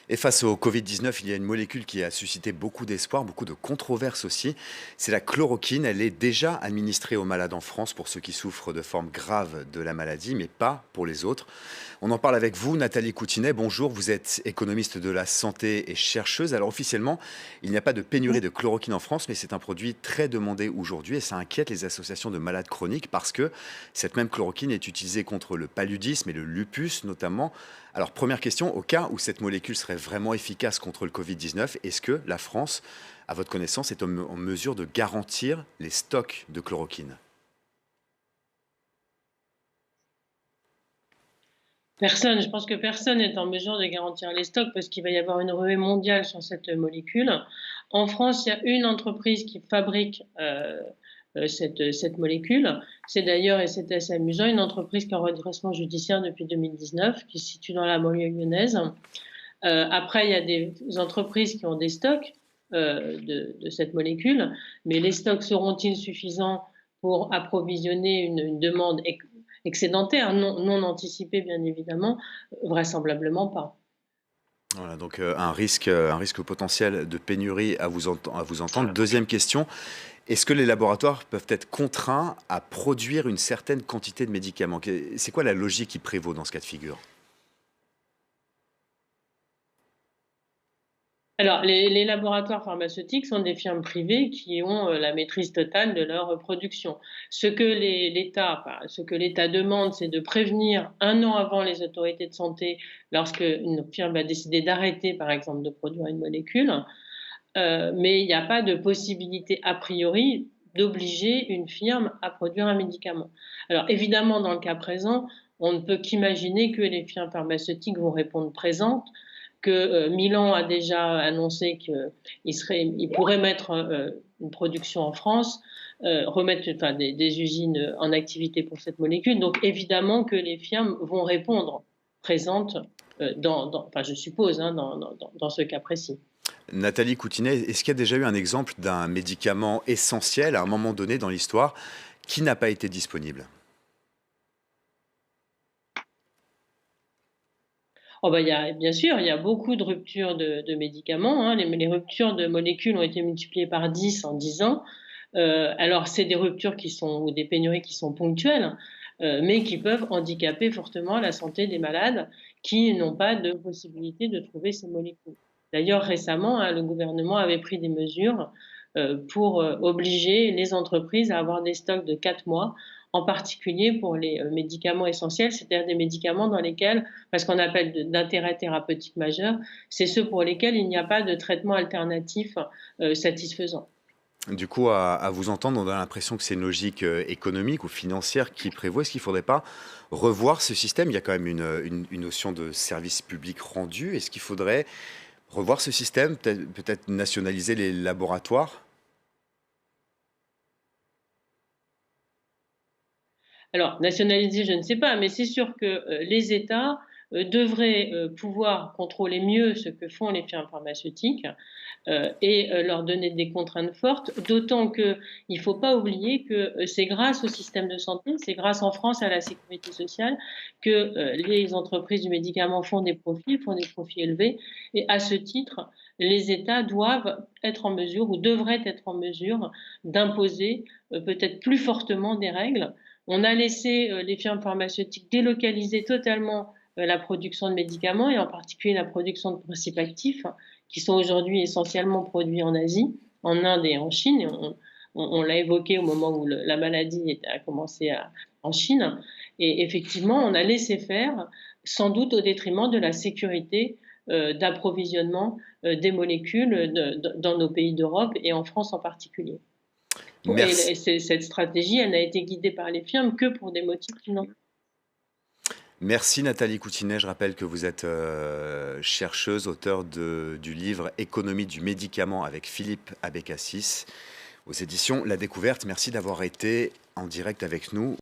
Et face au Covid-19, il y a une molécule qui a suscité beaucoup d'espoir, beaucoup de controverses aussi. C'est la chloroquine. Elle est déjà administrée aux malades en France pour ceux qui souffrent de formes graves de la maladie, mais pas pour les autres. On en parle avec vous, Nathalie Coutinet. Bonjour, vous êtes économiste de la santé et chercheuse. Alors officiellement, il n'y a pas de pénurie de chloroquine en France, mais c'est un produit très demandé aujourd'hui et ça inquiète les associations de malades chroniques parce que cette même chloroquine est utilisée contre le paludisme et le lupus notamment. Alors première question, au cas où cette molécule serait vraiment efficace contre le Covid-19, est-ce que la France, à votre connaissance, est en mesure de garantir les stocks de chloroquine? Personne, je pense que personne n'est en mesure de garantir les stocks parce qu'il va y avoir une ruée mondiale sur cette molécule. En France, il y a une entreprise qui fabrique cette molécule. C'est d'ailleurs, et c'est assez amusant, une entreprise qui est en redressement judiciaire depuis 2019, qui se situe dans la banlieue lyonnaise. Après, il y a des entreprises qui ont des stocks de cette molécule, mais les stocks seront-ils suffisants pour approvisionner une demande excédentaire, non anticipée bien évidemment? Vraisemblablement pas. Voilà, donc un risque potentiel de pénurie à vous entendre. Deuxième question, est-ce que les laboratoires peuvent être contraints à produire une certaine quantité de médicaments? C'est quoi la logique qui prévaut dans ce cas de figure? Alors, les laboratoires pharmaceutiques sont des firmes privées qui ont la maîtrise totale de leur production. Ce que l'État demande, c'est de prévenir un an avant les autorités de santé lorsque une firme va décider d'arrêter, par exemple, de produire une molécule. Mais il n'y a pas de possibilité a priori d'obliger une firme à produire un médicament. Alors évidemment, dans le cas présent, on ne peut qu'imaginer que les firmes pharmaceutiques vont répondre présentes, que Milan a déjà annoncé qu'il pourrait mettre une production en France, remettre enfin, des usines en activité pour cette molécule. Donc évidemment que les firmes vont répondre présentes, enfin, je suppose, hein, dans ce cas précis. Nathalie Coutinet, est-ce qu'il y a déjà eu un exemple d'un médicament essentiel à un moment donné dans l'histoire qui n'a pas été disponible? Oh bah, bien sûr, il y a beaucoup de ruptures de médicaments, hein. Les ruptures de molécules ont été multipliées par 10 en 10 ans. Alors c'est des ruptures qui sont ou des pénuries qui sont ponctuelles, mais qui peuvent handicaper fortement la santé des malades qui n'ont pas de possibilité de trouver ces molécules. D'ailleurs récemment, hein, le gouvernement avait pris des mesures, pour, obliger les entreprises à avoir des stocks de 4 mois, en particulier pour les, médicaments essentiels, c'est-à-dire des médicaments dans lesquels ce qu'on appelle d'intérêt thérapeutique majeur, c'est ceux pour lesquels il n'y a pas de traitement alternatif, satisfaisant. Du coup, à vous entendre, on a l'impression que c'est une logique économique ou financière qui prévaut. Est-ce qu'il ne faudrait pas revoir ce système? Il y a quand même une notion de service public rendu. Est-ce qu'il faudrait revoir ce système, peut-être nationaliser les laboratoires? Alors, nationaliser, je ne sais pas, mais c'est sûr que les États devraient pouvoir contrôler mieux ce que font les firmes pharmaceutiques et leur donner des contraintes fortes, d'autant qu'il ne faut pas oublier que c'est grâce au système de santé, c'est grâce en France à la sécurité sociale que les entreprises du médicament font des profits élevés, et à ce titre, les États doivent être en mesure ou devraient être en mesure d'imposer peut-être plus fortement des règles. On a laissé les firmes pharmaceutiques délocaliser totalement la production de médicaments et en particulier la production de principes actifs qui sont aujourd'hui essentiellement produits en Asie, en Inde et en Chine. Et on l'a évoqué au moment où la maladie a commencé en Chine. Et effectivement, on a laissé faire, sans doute au détriment de la sécurité d'approvisionnement des molécules dans nos pays d'Europe et en France en particulier. Merci. Cette stratégie, elle n'a été guidée par les firmes que pour des motifs financiers. Merci Nathalie Coutinet. Je rappelle que vous êtes chercheuse, auteure du livre Économie du médicament avec Philippe Abécassis aux éditions La Découverte. Merci d'avoir été en direct avec nous.